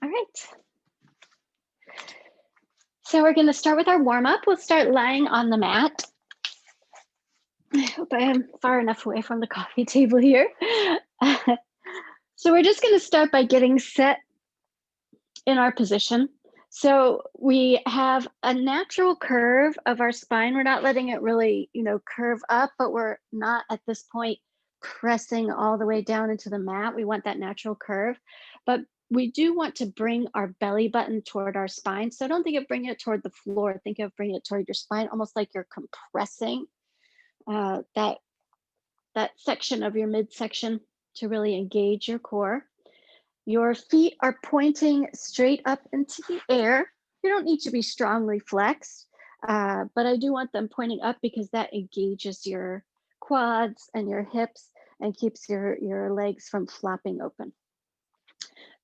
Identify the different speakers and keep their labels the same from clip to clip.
Speaker 1: All right. So we're going to start with our warm-up. We'll start lying on the mat. I hope I am far enough away from the coffee table here. So we're just going to start by getting set in our position. So we have a natural curve of our spine. We're not letting it really, curve up, but we're not at this point pressing all the way down into the mat. We want that natural curve, but we do want to bring our belly button toward our spine. So don't think of bringing it toward the floor. Think of bringing it toward your spine, almost like you're compressing that section of your midsection to really engage your core. Your feet are pointing straight up into the air. You don't need to be strongly flexed, but I do want them pointing up because that engages your quads and your hips and keeps your legs from flopping open.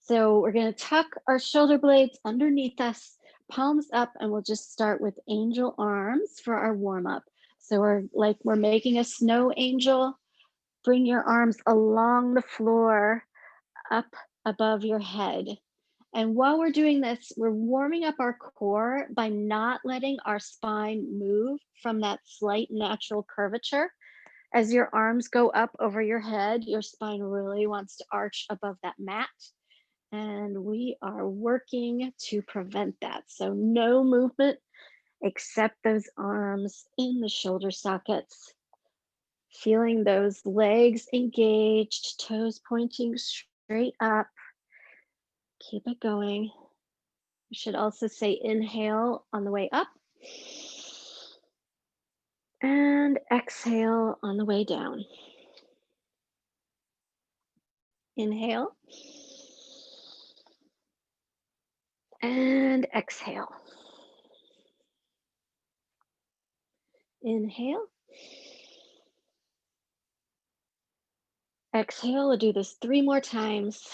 Speaker 1: So we're going to tuck our shoulder blades underneath us, palms up, and we'll just start with angel arms for our warm-up. So we're making a snow angel. Bring your arms along the floor, up above your head. And while we're doing this, we're warming up our core by not letting our spine move from that slight natural curvature. As your arms go up over your head, your spine really wants to arch above that mat. And we are working to prevent that. So no movement except those arms in the shoulder sockets. Feeling those legs engaged, toes pointing straight up. Keep it going. You should also say inhale on the way up and exhale on the way down. Inhale and exhale. Inhale. Exhale. We'll do this 3 more times.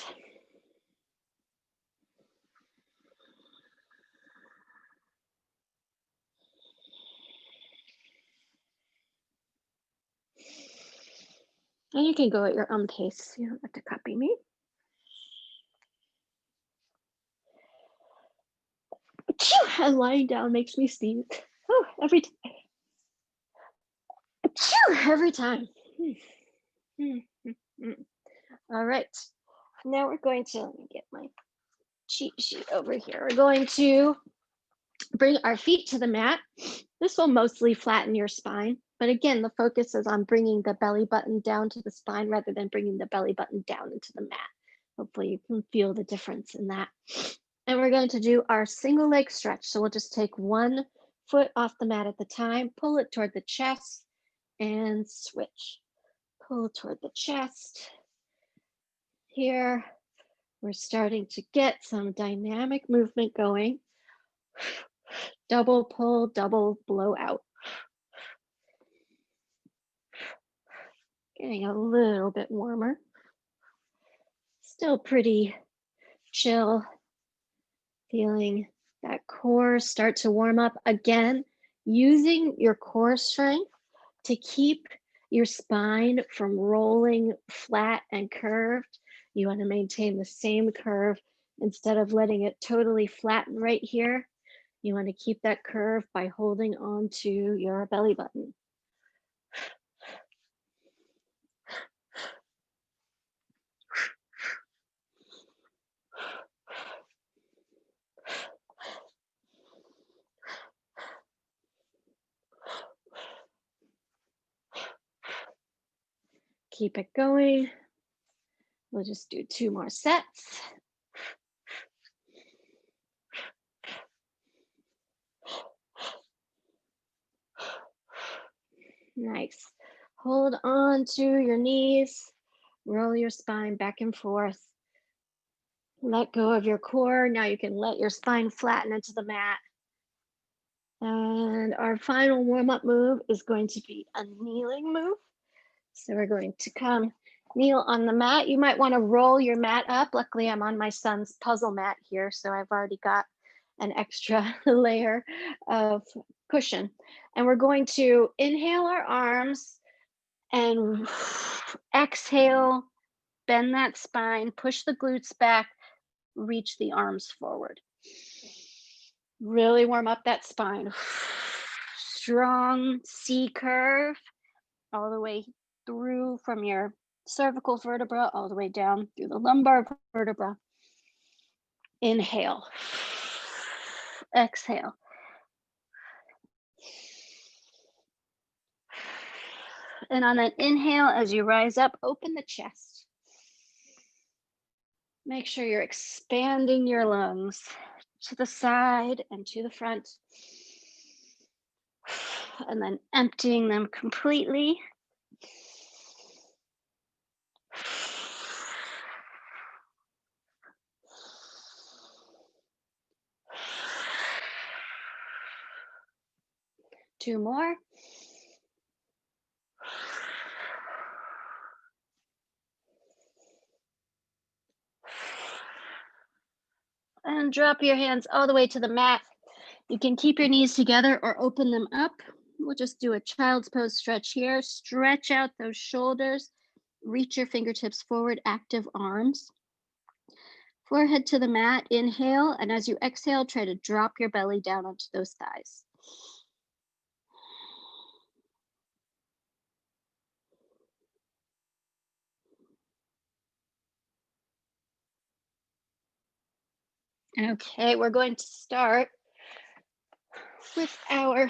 Speaker 1: And you can go at your own pace. You don't have to copy me. And lying down makes me sneeze. Oh, every time. All right. Now we're going to, let me get my cheat sheet over here. We're going to bring our feet to the mat. This will mostly flatten your spine. But again, the focus is on bringing the belly button down to the spine rather than bringing the belly button down into the mat. Hopefully you can feel the difference in that. And we're going to do our single leg stretch. So we'll just take one foot off the mat at the time, pull it toward the chest and switch. Pull toward the chest. Here, we're starting to get some dynamic movement going. Double pull, double blow out. Getting a little bit warmer. Still pretty chill. Feeling that core start to warm up again, using your core strength to keep your spine from rolling flat and curved. You want to maintain the same curve instead of letting it totally flatten right here. You want to keep that curve by holding on to your belly button. Keep it going. We'll just do 2 more sets. Nice. Hold on to your knees. Roll your spine back and forth. Let go of your core. Now you can let your spine flatten into the mat. And our final warm-up move is going to be a kneeling move. So we're going to come kneel on the mat. You might want to roll your mat up. Luckily, I'm on my son's puzzle mat here, so I've already got an extra layer of cushion. And we're going to inhale our arms and exhale, bend that spine, push the glutes back, reach the arms forward. Really warm up that spine. Strong C curve all the way through from your cervical vertebra all the way down through the lumbar vertebra. Inhale. Exhale. And on that inhale, as you rise up, open the chest. Make sure you're expanding your lungs to the side and to the front. And then emptying them completely. Two more. And drop your hands all the way to the mat. You can keep your knees together or open them up. We'll just do a child's pose stretch here. Stretch out those shoulders. Reach your fingertips forward, active arms. Forehead to the mat, inhale. And as you exhale, try to drop your belly down onto those thighs. Okay, we're going to start with our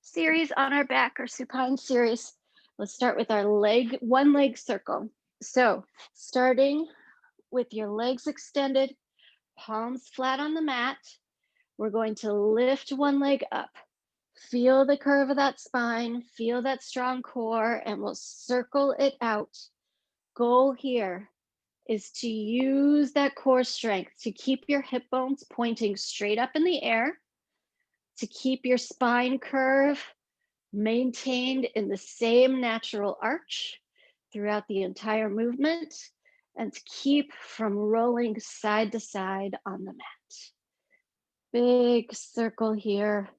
Speaker 1: series on our back, our supine series. Let's start with our one leg circle. So starting with your legs extended, palms flat on the mat, we're going to lift one leg up. Feel the curve of that spine, feel that strong core, and we'll circle it out. Goal here is to use that core strength to keep your hip bones pointing straight up in the air, to keep your spine curve maintained in the same natural arch throughout the entire movement, and to keep from rolling side to side on the mat. Big circle here.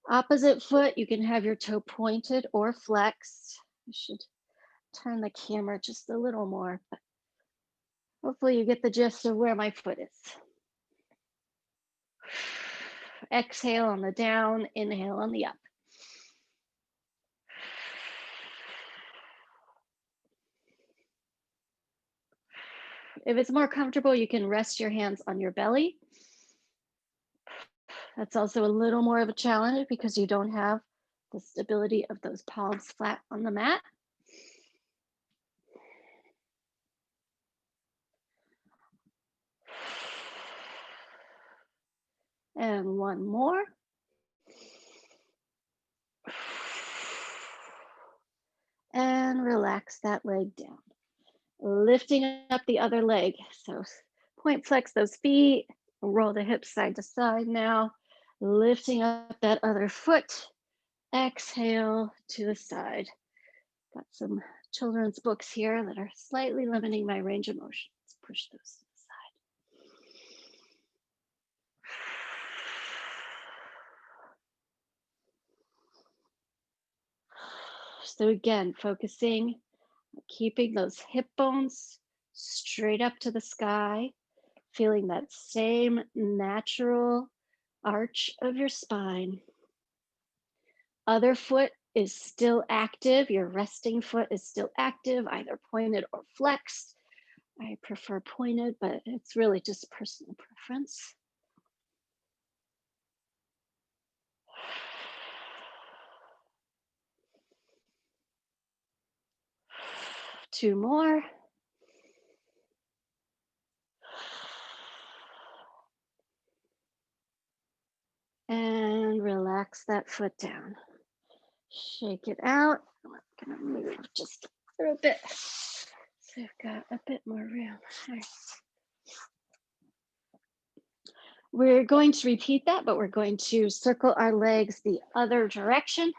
Speaker 1: Opposite foot, you can have your toe pointed or flexed. I should turn the camera just a little more, but hopefully you get the gist of where my foot is. Exhale on the down, inhale on the up. If it's more comfortable, you can rest your hands on your belly. That's also a little more of a challenge because you don't have the stability of those palms flat on the mat. And one more. And relax that leg down. Lifting up the other leg. So point flex those feet, roll the hips side to side now. Lifting up that other foot. Exhale to the side. Got some children's books here that are slightly limiting my range of motion. Let's push those to the side. So again, focusing, keeping those hip bones straight up to the sky, feeling that same natural arch of your spine. Other foot is still active. Your resting foot is still active, either pointed or flexed. I prefer pointed, but it's really just personal preference. Two more. And relax that foot down. Shake it out. I'm gonna move just a little bit so I've got a bit more room. All right. We're going to repeat that, but we're going to circle our legs the other direction.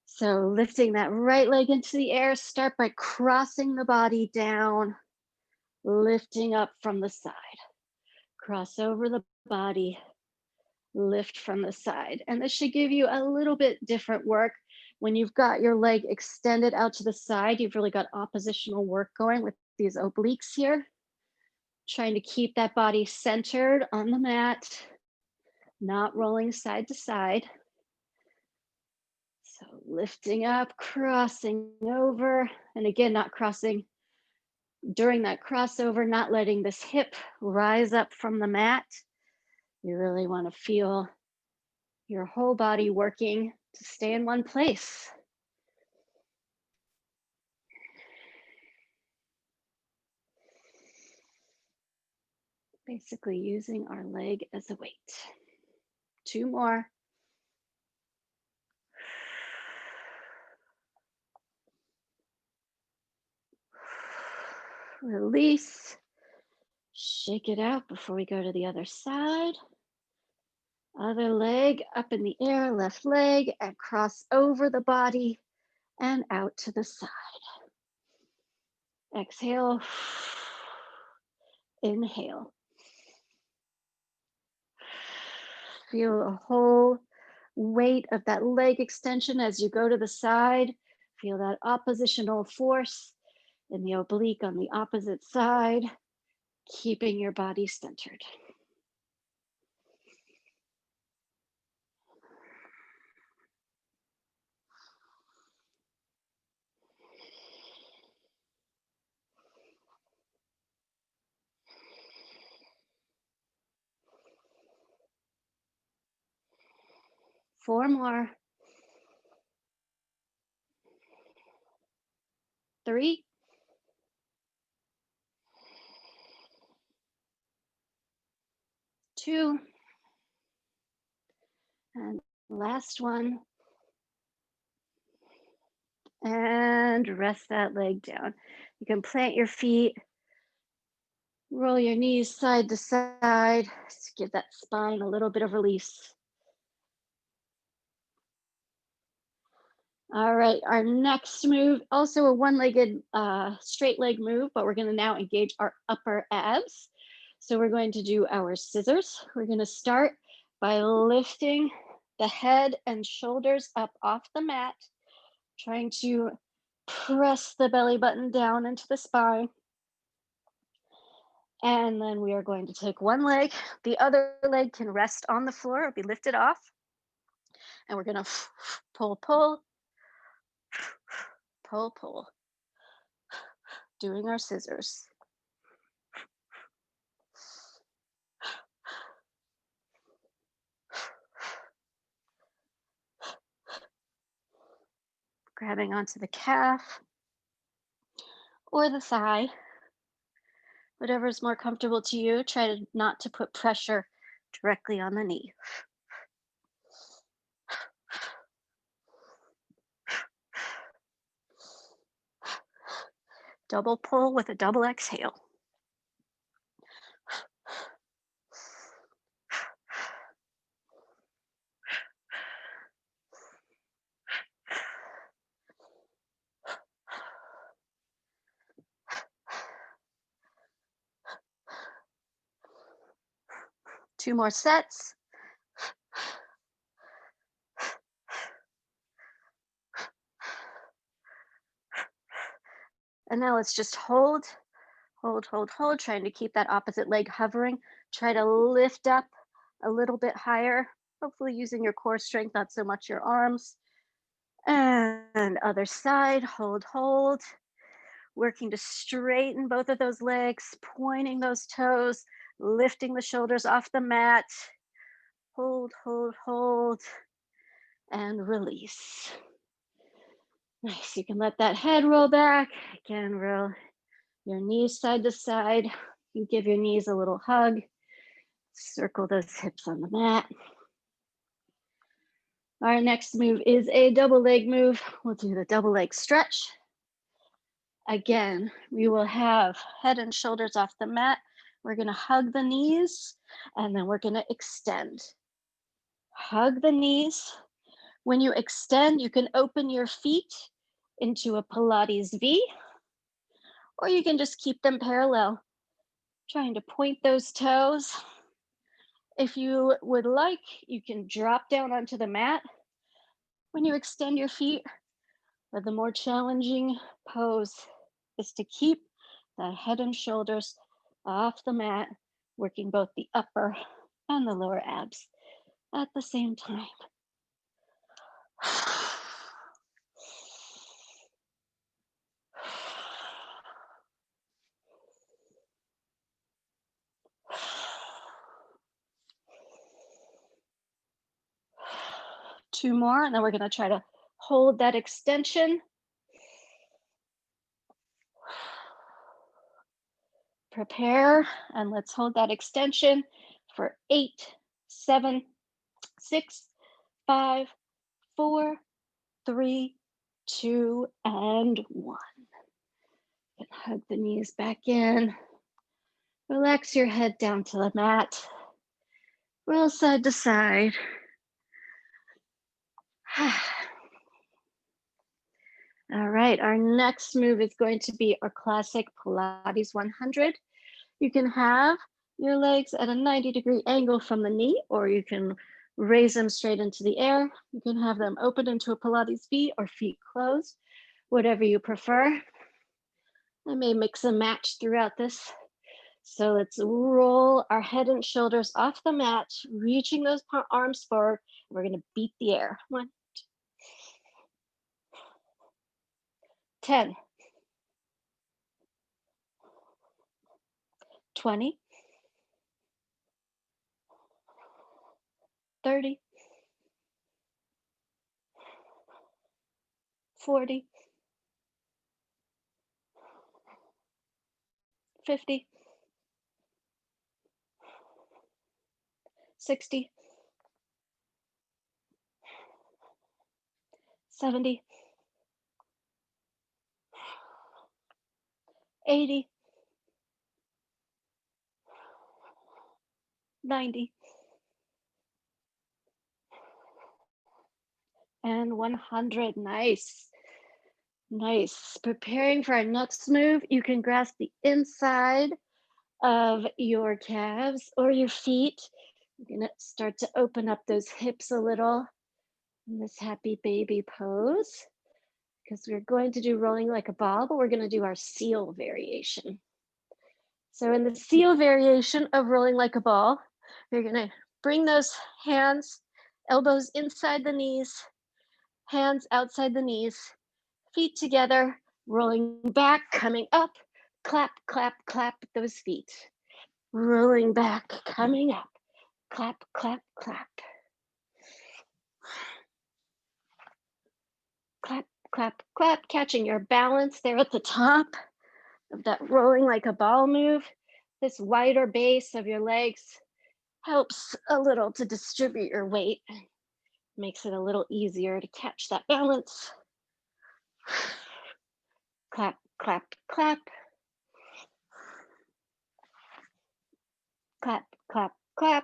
Speaker 1: So lifting that right leg into the air, start by crossing the body down, lifting up from the side. Cross over the body, lift from the side. And this should give you a little bit different work. When you've got your leg extended out to the side, you've really got oppositional work going with these obliques here. Trying to keep that body centered on the mat, not rolling side to side. So lifting up, crossing over, and again, not crossing during that crossover, not letting this hip rise up from the mat. You really want to feel your whole body working to stay in one place. Basically using our leg as a weight. 2 more. Release. Shake it out before we go to the other side. Other leg up in the air, left leg, and cross over the body and out to the side. Exhale. Inhale. Feel a whole weight of that leg extension as you go to the side. Feel that oppositional force in the oblique on the opposite side, keeping your body centered. Four more. 3, 2, and last one. And rest that leg down. You can plant your feet, roll your knees side to side to give that spine a little bit of release. All right, our next move, also a one-legged straight leg move, but we're gonna now engage our upper abs. So we're going to do our scissors. We're gonna start by lifting the head and shoulders up off the mat, trying to press the belly button down into the spine. And then we are going to take one leg, the other leg can rest on the floor or be lifted off. And we're gonna pull, pull, pull, pull, doing our scissors. Grabbing onto the calf or the thigh, whatever is more comfortable to you. Try to not to put pressure directly on the knee. Double pull with a double exhale. Two more sets. And now let's just hold, hold, hold, hold, trying to keep that opposite leg hovering. Try to lift up a little bit higher, hopefully using your core strength, not so much your arms. And other side, hold, hold. Working to straighten both of those legs, pointing those toes, lifting the shoulders off the mat. Hold, hold, hold, and release. Nice, you can let that head roll back. Again, roll your knees side to side. You give your knees a little hug. Circle those hips on the mat. Our next move is a double leg move. We'll do the double leg stretch. Again, we will have head and shoulders off the mat. We're gonna hug the knees and then we're gonna extend. Hug the knees. When you extend, you can open your feet into a Pilates V, or you can just keep them parallel, trying to point those toes. If you would like, you can drop down onto the mat when you extend your feet, but the more challenging pose is to keep the head and shoulders off the mat, working both the upper and the lower abs at the same time. 2 more, and then we're gonna try to hold that extension. Prepare, and let's hold that extension for 8, 7, 6, 5, 4, 3, 2, and 1. And hug the knees back in. Relax your head down to the mat. Roll side to side. All right, our next move is going to be our classic Pilates 100. You can have your legs at a 90-degree angle from the knee, or you can raise them straight into the air. You can have them open into a Pilates V or feet closed, whatever you prefer. I may mix and match throughout this. So let's roll our head and shoulders off the mat, reaching those arms forward. We're gonna beat the air. 1, 10, 20, 30, 40, 50, 60, 70, 80, 90, and 100. Nice. Nice. Preparing for our next move, you can grasp the inside of your calves or your feet. You're gonna start to open up those hips a little in this happy baby pose, because we're going to do rolling like a ball, but we're gonna do our seal variation. So in the seal variation of rolling like a ball, you're gonna bring those hands, elbows inside the knees, hands outside the knees, feet together, rolling back, coming up, clap, clap, clap those feet. Rolling back, coming up, clap, clap, clap. Clap, clap, clap, catching your balance there at the top of that rolling like a ball move. This wider base of your legs helps a little to distribute your weight, makes it a little easier to catch that balance. Clap, clap, clap. Clap, clap, clap.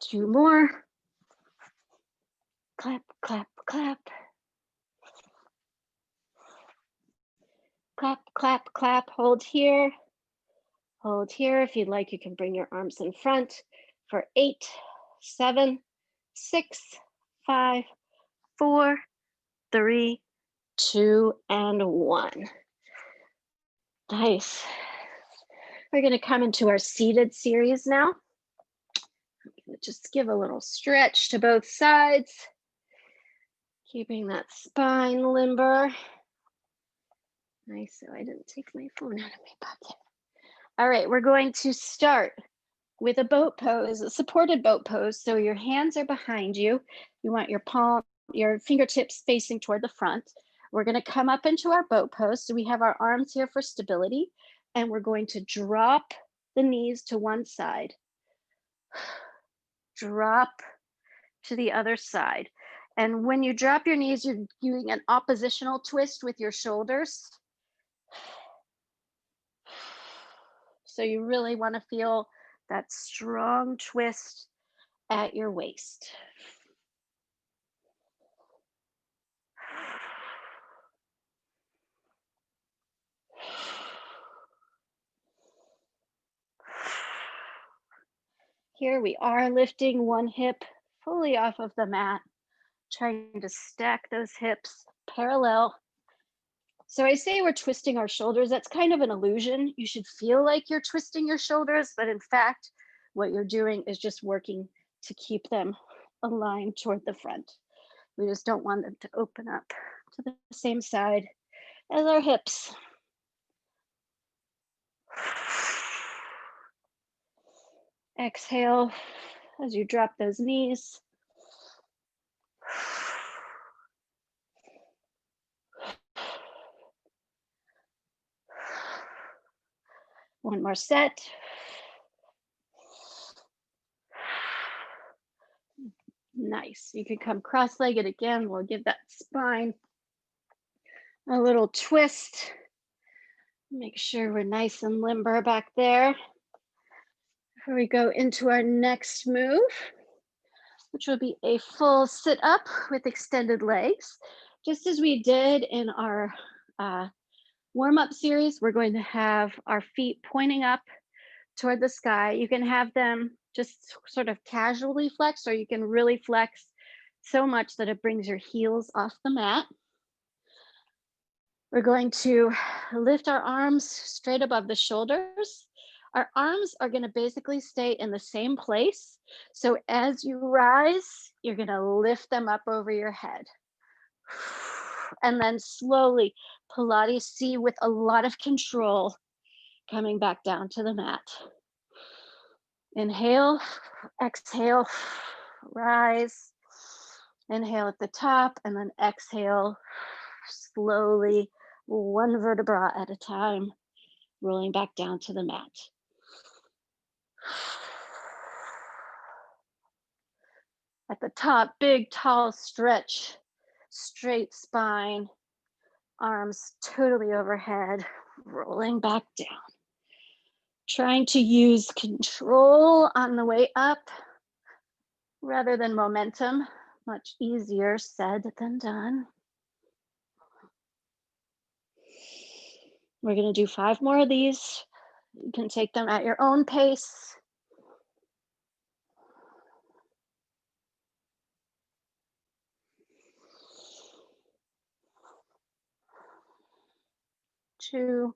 Speaker 1: 2 more. Clap, clap, clap. Clap, clap, clap. Hold here. Hold here. If you'd like, you can bring your arms in front for 8, 7, 6, 5, 4, 3, 2, and 1. Nice. We're going to come into our seated series now. I'm going to just give a little stretch to both sides, keeping that spine limber. Nice. So I didn't take my phone out of my pocket. All right, we're going to start with a boat pose, a supported boat pose. So your hands are behind you. You want your fingertips facing toward the front. We're going to come up into our boat pose. So we have our arms here for stability, and we're going to drop the knees to one side. Drop to the other side. And when you drop your knees, you're doing an oppositional twist with your shoulders. So you really want to feel that strong twist at your waist. Here we are lifting one hip fully off of the mat, trying to stack those hips parallel So I say we're twisting our shoulders. That's kind of an illusion. You should feel like you're twisting your shoulders, but in fact, what you're doing is just working to keep them aligned toward the front. We just don't want them to open up to the same side as our hips. Exhale as you drop those knees. One more set. Nice. You can come cross-legged again. We'll give that spine a little twist. Make sure we're nice and limber back there. Before we go into our next move, which will be a full sit-up with extended legs. Just as we did in our warm-up series, we're going to have our feet pointing up toward the sky. You can have them just sort of casually flexed, or you can really flex so much that it brings your heels off the mat. We're going to lift our arms straight above the shoulders. Our arms are going to basically stay in the same place. So as you rise, you're going to lift them up over your head. And then slowly Pilates C with a lot of control, coming back down to the mat. Inhale, exhale, rise. Inhale at the top, and then exhale slowly, one vertebra at a time, rolling back down to the mat. At the top, big, tall stretch, straight spine, arms totally overhead, rolling back down. Trying to use control on the way up rather than momentum. Much easier said than done. We're going to do 5 more of these. You can take them at your own pace. Two.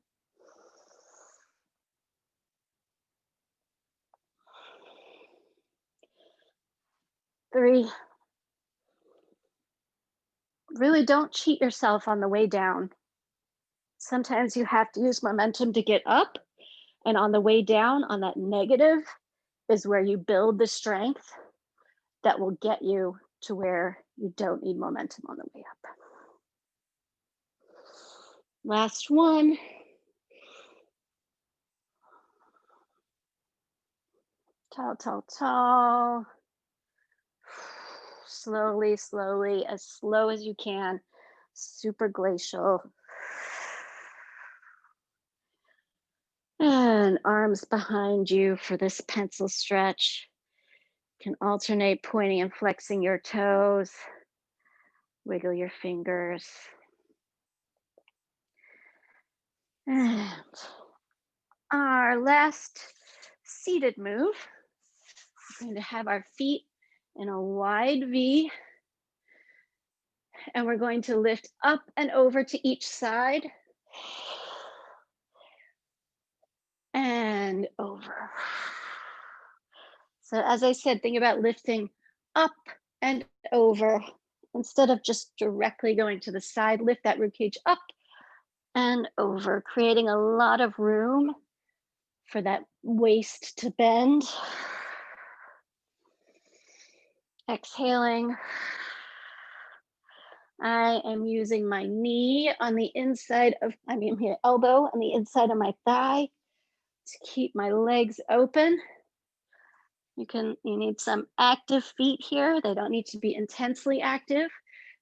Speaker 1: 3. Really don't cheat yourself on the way down. Sometimes you have to use momentum to get up, and on the way down, on that negative, is where you build the strength that will get you to where you don't need momentum on the way up. Last one. Tall, tall, tall. Slowly, slowly, as slow as you can. Super glacial. And arms behind you for this pencil stretch. You can alternate pointing and flexing your toes. Wiggle your fingers. And our last seated move, we're going to have our feet in a wide V, and we're going to lift up and over to each side and over. So as I said, think about lifting up and over instead of just directly going to the side. Lift that ribcage up and over, creating a lot of room for that waist to bend. Exhaling. I am using my knee on the inside of, my elbow on the inside of my thigh to keep my legs open. You need some active feet here. They don't need to be intensely active,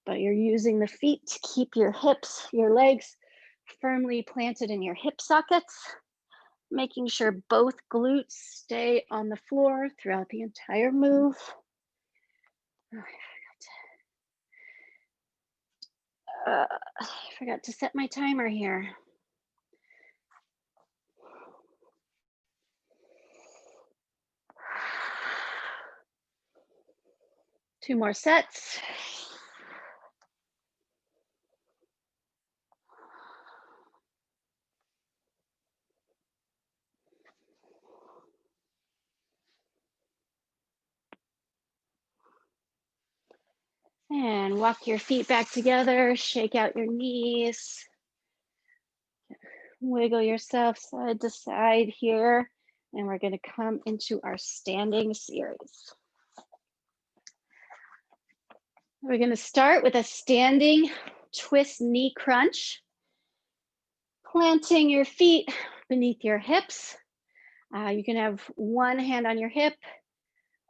Speaker 1: but you're using the feet to keep your hips, your legs firmly planted in your hip sockets, making sure both glutes stay on the floor throughout the entire move. Oh, I forgot to set my timer here. Two more sets. And walk your feet back together, shake out your knees. Wiggle yourself side to side here. And we're gonna come into our standing series. We're gonna start with a standing twist knee crunch. Planting your feet beneath your hips. You can have one hand on your hip,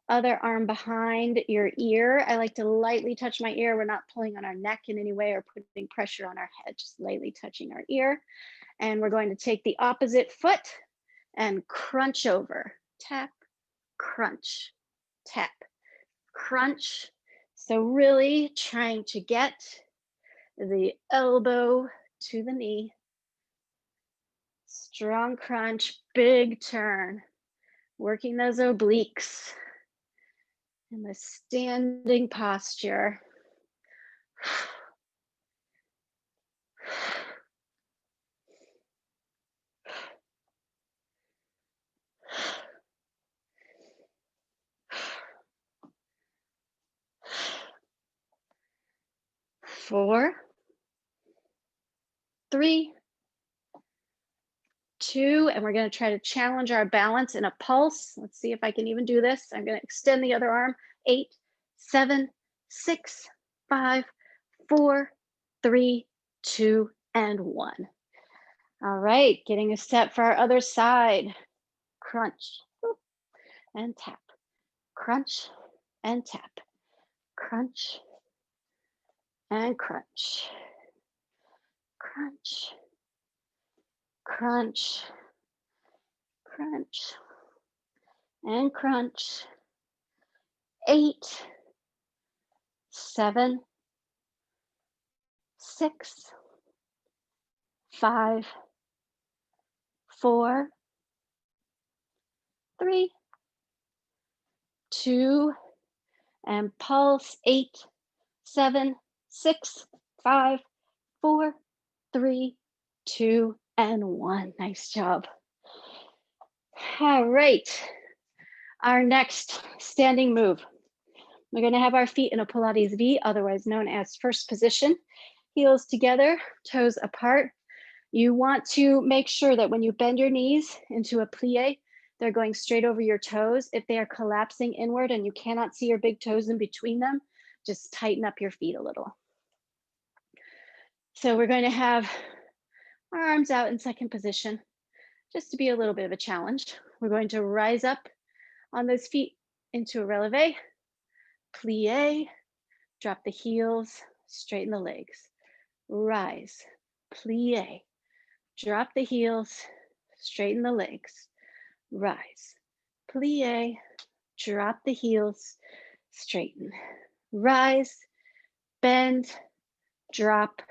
Speaker 1: other arm behind your ear. I like to lightly touch my ear. We're not pulling on our neck in any way or putting pressure on our head, just lightly touching our ear. And we're going to take the opposite foot and crunch over. Tap, crunch, tap, crunch. So really trying to get the elbow to the knee. Strong crunch, big turn. Working those obliques in the standing posture. 4, 3, 2, and we're going to try to challenge our balance in a pulse. Let's see if I can even do this. I'm going to extend the other arm. 8, 7, 6, 5, 4, 3, 2, and 1. All right, getting a set for our other side. Crunch and tap, crunch and tap, crunch and crunch, crunch, crunch, crunch, and crunch. 8, 7, 6, 5, 4, 3, 2, and pulse. 8, 7, 6, 5, 4, 3, 2, and 1. Nice job. All right. Our next standing move. We're going to have our feet in a Pilates V, otherwise known as first position. Heels together, toes apart. You want to make sure that when you bend your knees into a plie, they're going straight over your toes. If they are collapsing inward and you cannot see your big toes in between them, just tighten up your feet a little. So we're going to have our arms out in second position, just to be a little bit of a challenge. We're going to rise up on those feet into a releve, plie, drop the heels, straighten the legs, rise, plie, drop the heels, straighten the legs, rise, plie, drop the heels, straighten, rise, bend, drop,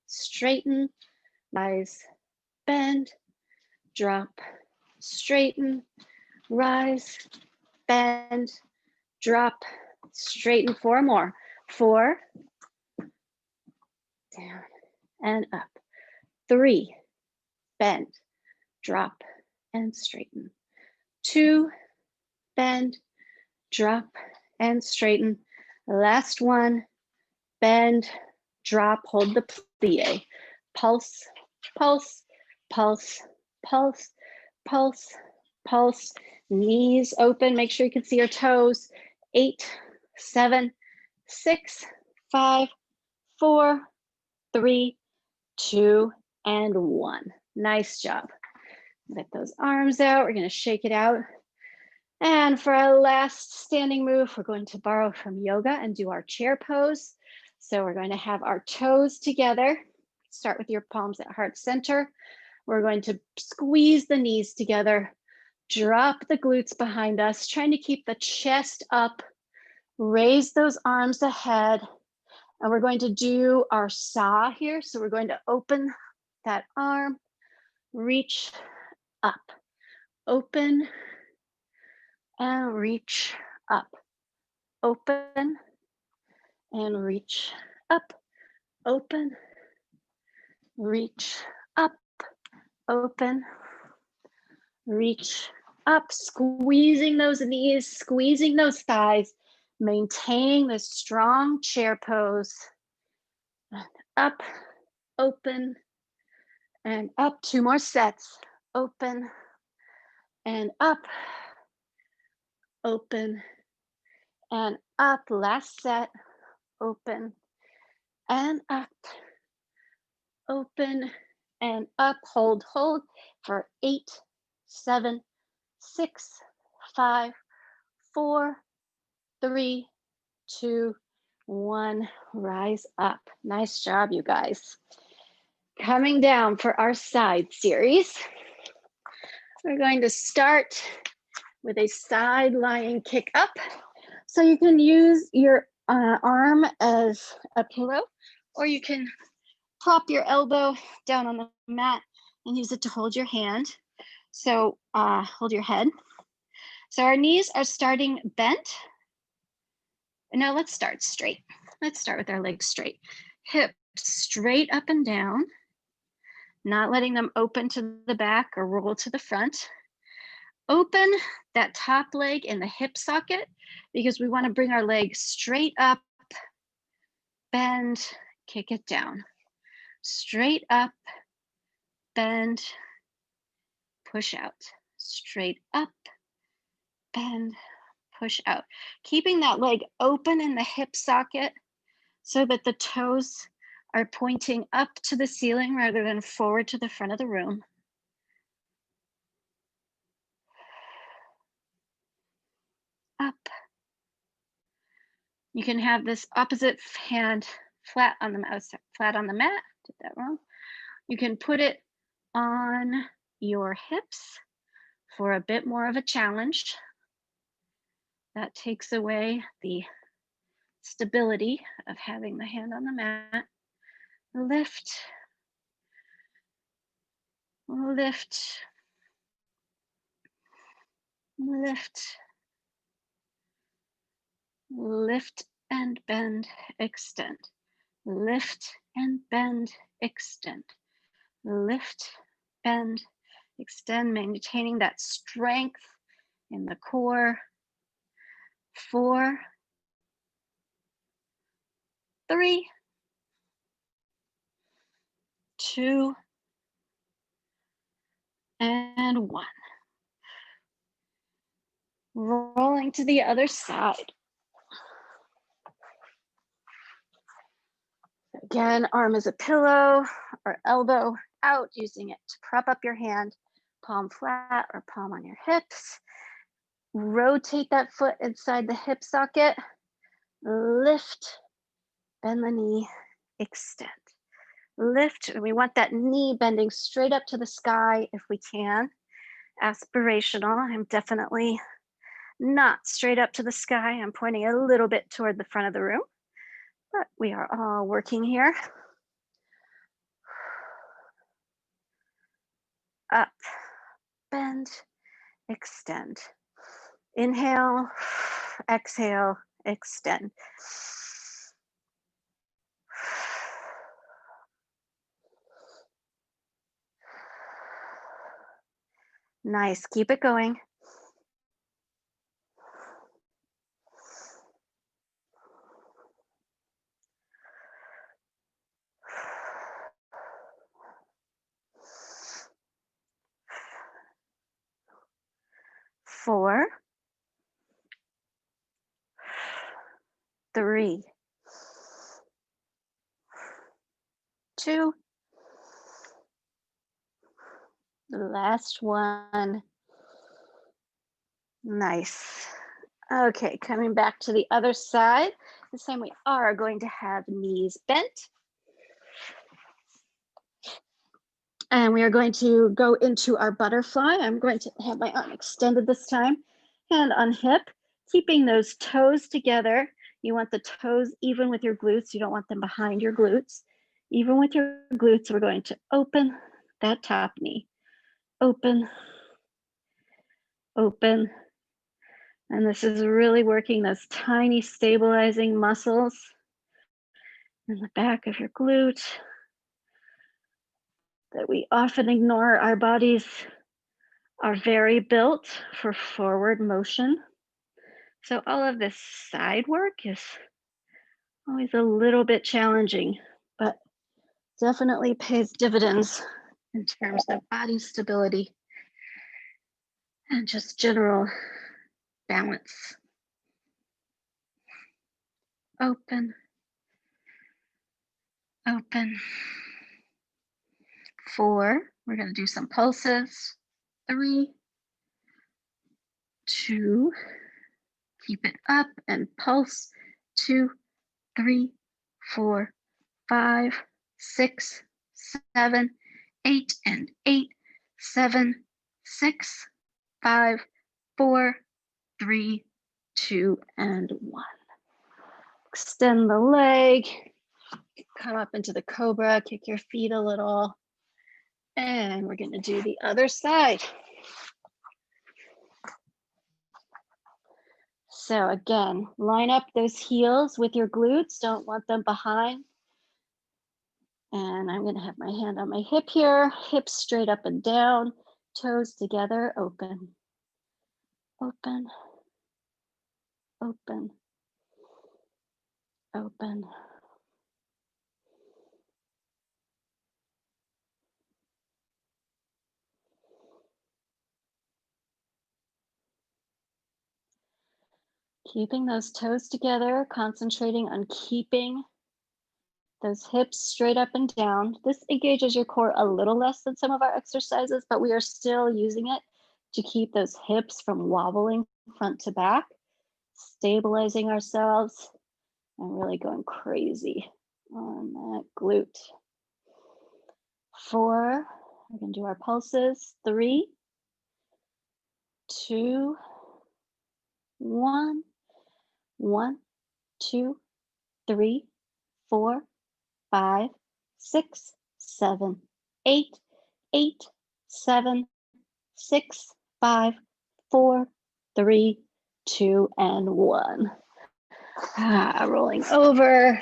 Speaker 1: straighten, rise, bend, drop, straighten, rise, bend, drop, straighten. 4 more. 4, down and up. 3, bend, drop, and straighten. 2, bend, drop, and straighten. Last one, bend, drop, hold the plie. Pulse, pulse, pulse, pulse, pulse, pulse. Knees open, make sure you can see your toes. 8, 7, 6, 5, 4, 3, 2, and 1. Nice job. Let those arms out. We're going to shake it out. And for our last standing move, we're going to borrow from yoga and do our chair pose. So we're going to have our toes together. Start with your palms at heart center. We're going to squeeze the knees together, drop the glutes behind us, trying to keep the chest up, raise those arms ahead. And we're going to do our saw here. So we're going to open that arm, reach up, open, and reach up, open, and reach up, open, reach up, open, reach up, squeezing those knees, squeezing those thighs, Maintaining this strong chair pose. Up, open, and up. 2 more sets. Open and up, open and up. Last set. Open and up, open and up. Hold, hold for 8, 7, 6, 5, 4, 3, 2, 1. Rise up. Nice job, you guys. Coming down for our side series. We're going to start with a side lying kick up. So you can use your arm as a pillow, or you can prop your elbow down on the mat and use it to hold your hand. So hold your head. So our knees are starting bent. And now let's start straight. Let's start with our legs straight. Hips straight up and down, not letting them open to the back or roll to the front. Open that top leg in the hip socket because we want to bring our leg straight up, bend, kick it down. Straight up, bend, push out. Straight up, bend, push out. Keeping that leg open in the hip socket so that the toes are pointing up to the ceiling rather than forward to the front of the room. Up. You can have this opposite hand flat on the mat. Did that wrong. You can put it on your hips for a bit more of a challenge. That takes away the stability of having the hand on the mat. Lift, lift, lift, lift and bend, extend. Lift and bend, extend. Lift, bend, extend, maintaining that strength in the core. 4, 3, 2, and 1. Rolling to the other side. Again, arm as a pillow or elbow out, using it to prop up your hand, palm flat or palm on your hips. Rotate that foot inside the hip socket. Lift, bend the knee, extend. Lift, and we want that knee bending straight up to the sky if we can. Aspirational. I'm definitely not straight up to the sky. I'm pointing a little bit toward the front of the room, but we are all working here. Up, bend, extend. Inhale, exhale, extend. Nice, keep it going. Four, 3, 2, the last one. Nice. Okay, coming back to the other side. This time we are going to have knees bent. And we are going to go into our butterfly. I'm going to have my arm extended this time, hand on hip, keeping those toes together. You want the toes even with your glutes. You don't want them behind your glutes. Even with your glutes, we're going to open that top knee. Open, open. And this is really working those tiny stabilizing muscles in the back of your glute that we often ignore. Our bodies are very built for forward motion. So all of this side work is always a little bit challenging, but definitely pays dividends in terms of body stability and just general balance. Open, open. 4, we're going to do some pulses. 3, 2, keep it up and pulse. 2, 3, 4, 5, 6, 7, 8, and 8, 7, 6, 5, 4, 3, 2, and 1. Extend the leg, come up into the cobra, kick your feet a little, and we're going to do the other side. So again, line up those heels with your glutes, don't want them behind. And I'm going to have my hand on my hip here, hips straight up and down, toes together, open, open, open, open. Keeping those toes together, concentrating on keeping those hips straight up and down. This engages your core a little less than some of our exercises, but we are still using it to keep those hips from wobbling front to back, stabilizing ourselves, and really going crazy on that glute. 4, we're gonna do our pulses. 3, 2, 1, 1, 2, 3, 4, 5, 6, 7, 8, 8, 7, 6, 5, 4, 3, 2, and 1. Rolling over,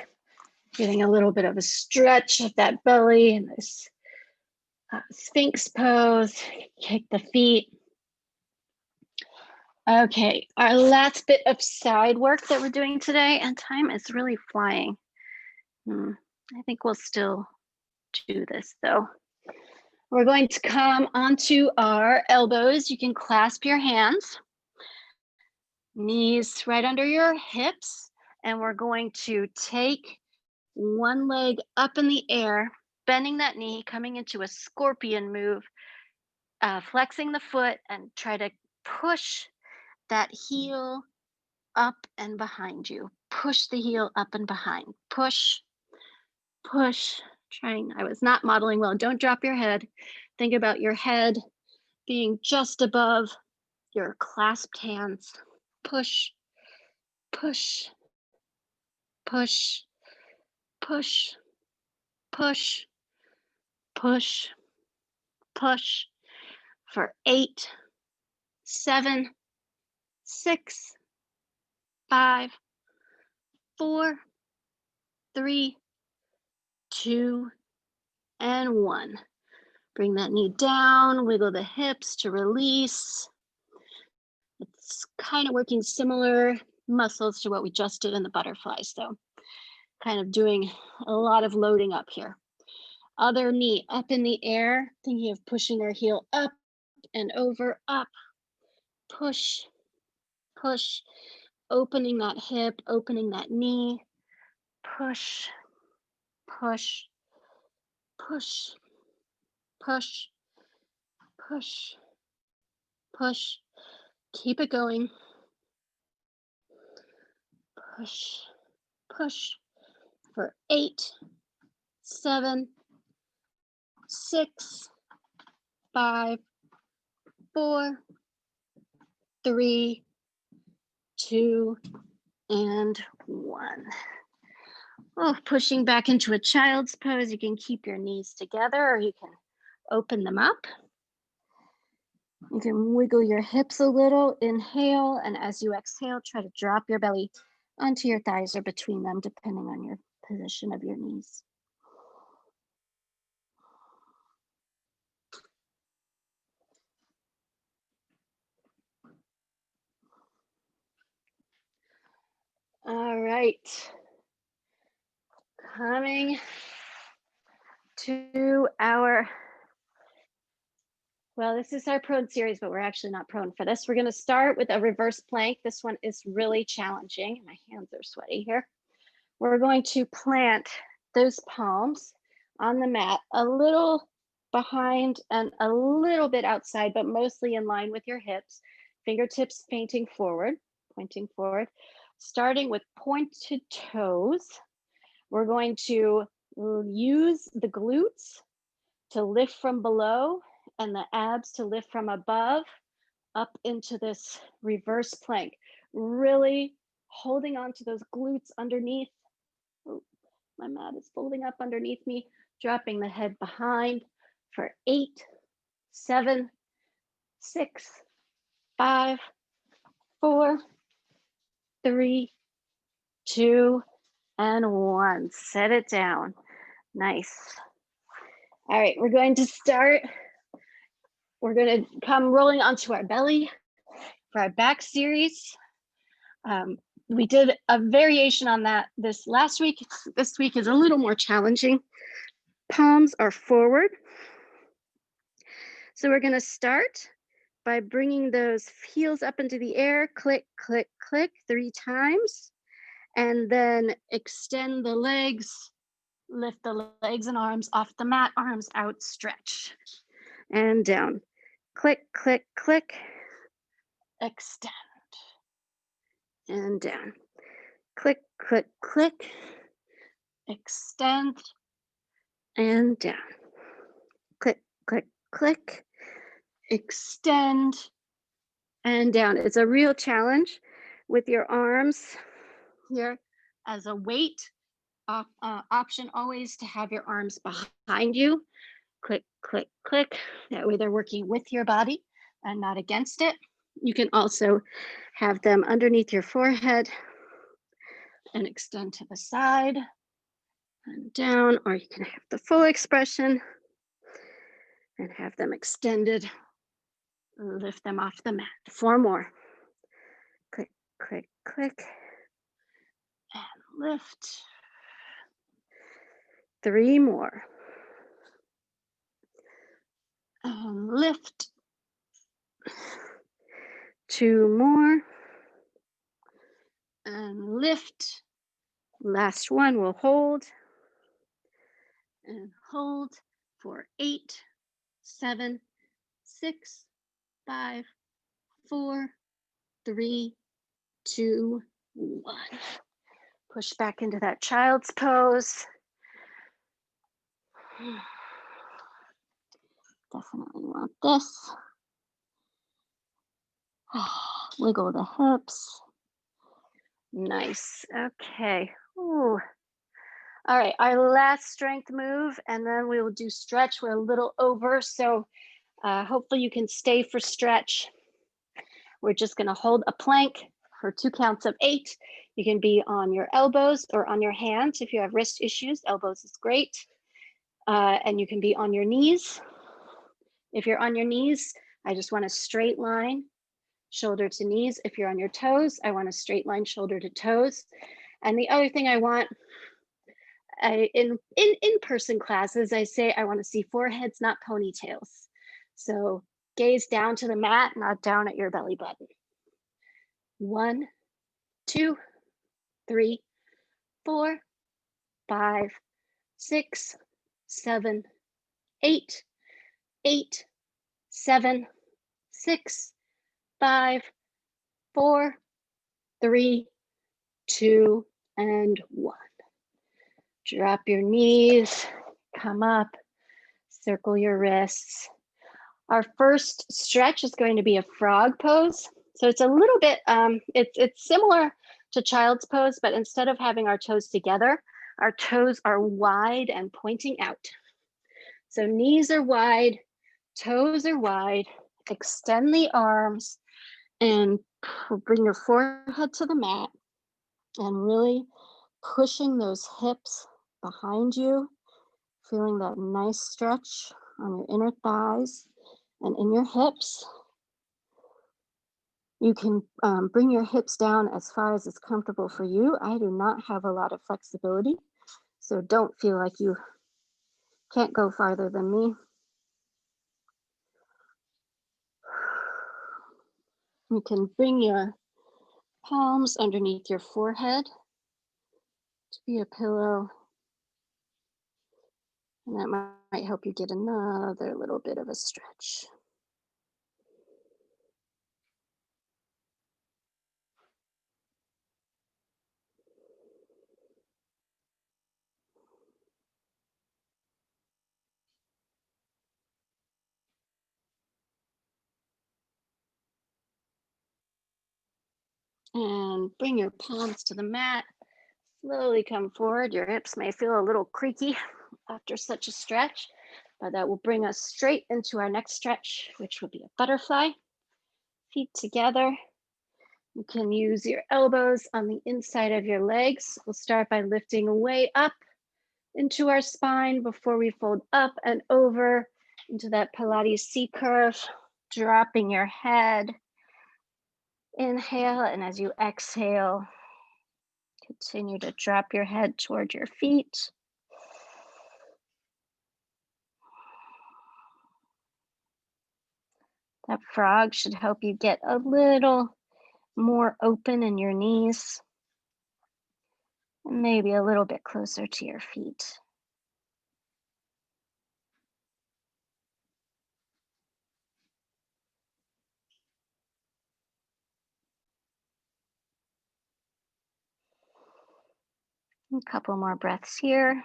Speaker 1: getting a little bit of a stretch of that belly and this Sphinx pose. Kick the feet. Okay, our last bit of side work that we're doing today, and time is really flying. I think we'll still do this though. We're going to come onto our elbows. You can clasp your hands, knees right under your hips, and we're going to take one leg up in the air, bending that knee, coming into a scorpion move, flexing the foot, and try to push that heel up and behind you. Push the heel up and behind. Push, push. I was not modeling well. Don't drop your head. Think about your head being just above your clasped hands. Push, push, push, push, push, push, push for 8, 7, 6, 5, 4, 3, 2, and 1. Bring that knee down, wiggle the hips to release. It's kind of working similar muscles to what we just did in the butterflies, so kind of doing a lot of loading up here. Other knee up in the air, thinking of pushing our heel up and over, up. Push, push, opening that hip, opening that knee. Push, push, push, push, push, push. Keep it going. Push, push for 8, 7, 6, 5, 4, 3, 2, and 1. Oh, pushing back into a child's pose. You can keep your knees together or you can open them up. You can wiggle your hips a little, inhale, and as you exhale, try to drop your belly onto your thighs or between them, depending on your position of your knees. right. Coming to our, well, this is our prone series, but we're actually not prone for this. We're going to start with a reverse plank. This one is really challenging. My hands are sweaty here. We're going to plant those palms on the mat, a little behind and a little bit outside, but mostly in line with your hips. Fingertips pointing forward, starting with pointed toes. We're going to use the glutes to lift from below and the abs to lift from above up into this reverse plank. Really holding on to those glutes underneath. Oh, my mat is folding up underneath me, dropping the head behind for 8, 7, 6, 5, 4, 3, 2, and 1. Set it down. Nice. All right, we're going to start. We're going to come rolling onto our belly for our back series. We did a variation on that this last week. This week is a little more challenging. Palms are forward. So we're going to start by bringing those heels up into the air, click, click, click 3 times, and then extend the legs, lift the legs and arms off the mat, arms out, stretch, and down. Click, click, click, extend, and down. Click, click, click, extend, and down. Click, click, click, extend, and down. It's a real challenge with your arms here as a weight option, always to have your arms behind you. Click, click, click. That way they're working with your body and not against it. You can also have them underneath your forehead and extend to the side and down, or you can have the full expression and have them extended. Lift them off the mat. 4 more. Click, click, click, and lift. 3 more. And lift. 2 more. And lift. Last one, we'll hold. And hold for 8, 7, 6, 5, 4, 3, 2, 1. Push back into that child's pose. Definitely want this. Wiggle the hips. Nice. Okay. Ooh. All right, our last strength move, and then we will do stretch. We're a little over, so hopefully you can stay for stretch. We're just going to hold a plank for 2 counts of 8. You can be on your elbows or on your hands if you have wrist issues. Elbows is great. And you can be on your knees. If you're on your knees, I just want a straight line, shoulder to knees. If you're on your toes, I want a straight line, shoulder to toes. And the other thing I want, in in-person classes, I say I want to see foreheads, not ponytails. So gaze down to the mat, not down at your belly button. 1, 2, 3, 4, 5, 6, 7, 8, 8, 7, 6, 5, 4, 3, 2, and 1. Drop your knees, come up, circle your wrists. Our first stretch is going to be a frog pose. So it's a little bit, it's similar to child's pose, but instead of having our toes together, our toes are wide and pointing out. So knees are wide, toes are wide, extend the arms and bring your forehead to the mat and really pushing those hips behind you, feeling that nice stretch on your inner thighs and in your hips. You can bring your hips down as far as is comfortable for you. I do not have a lot of flexibility, so don't feel like you can't go farther than me. You can bring your palms underneath your forehead to be a pillow, and that might help you get another little bit of a stretch. And bring your palms to the mat. Slowly come forward. Your hips may feel a little creaky after such a stretch, but that will bring us straight into our next stretch, which will be a butterfly. Feet together. You can use your elbows on the inside of your legs. We'll start by lifting way up into our spine before we fold up and over into that Pilates C curve, dropping your head. Inhale, and as you exhale, continue to drop your head toward your feet. That frog should help you get a little more open in your knees and maybe a little bit closer to your feet. A couple more breaths here.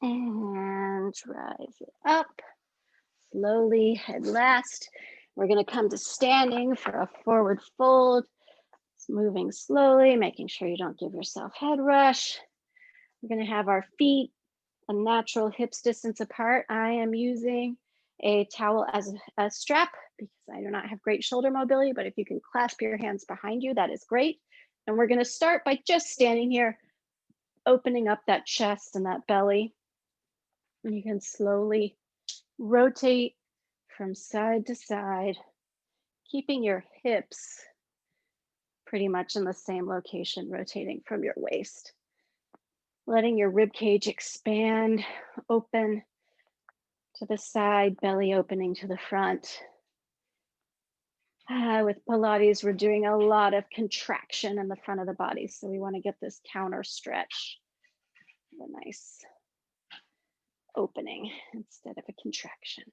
Speaker 1: And rise it up. Slowly, head last. We're going to come to standing for a forward fold. It's moving slowly, making sure you don't give yourself head rush. We're going to have our feet a natural hips distance apart. I am using a towel as a strap because I do not have great shoulder mobility, but if you can clasp your hands behind you, that is great. And we're going to start by just standing here, opening up that chest and that belly. And you can slowly rotate from side to side, keeping your hips pretty much in the same location, rotating from your waist. Letting your rib cage expand, open to the side, belly opening to the front. With Pilates, we're doing a lot of contraction in the front of the body. So we want to get this counter stretch, a nice opening instead of a contraction.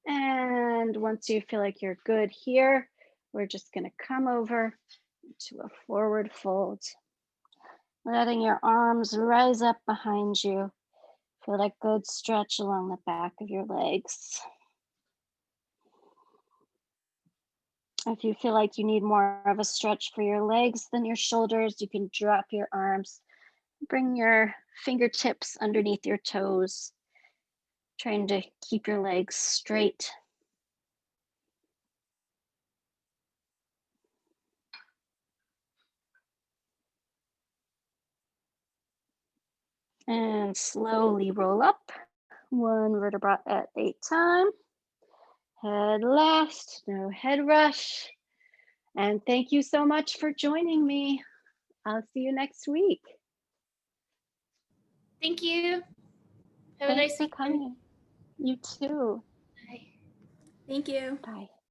Speaker 1: And once you feel like you're good here, we're just going to come over to a forward fold, letting your arms rise up behind you. Feel that good stretch along the back of your legs. If you feel like you need more of a stretch for your legs than your shoulders, you can drop your arms, bring your fingertips underneath your toes, trying to keep your legs straight. And slowly roll up, one vertebra at a time. Head last, no head rush. And thank you so much for joining me. I'll see you next week.
Speaker 2: Thank you. Have a
Speaker 1: Thanks
Speaker 2: nice
Speaker 1: for
Speaker 2: weekend.
Speaker 1: coming. You too.
Speaker 2: Bye.
Speaker 3: Thank you.
Speaker 1: Bye.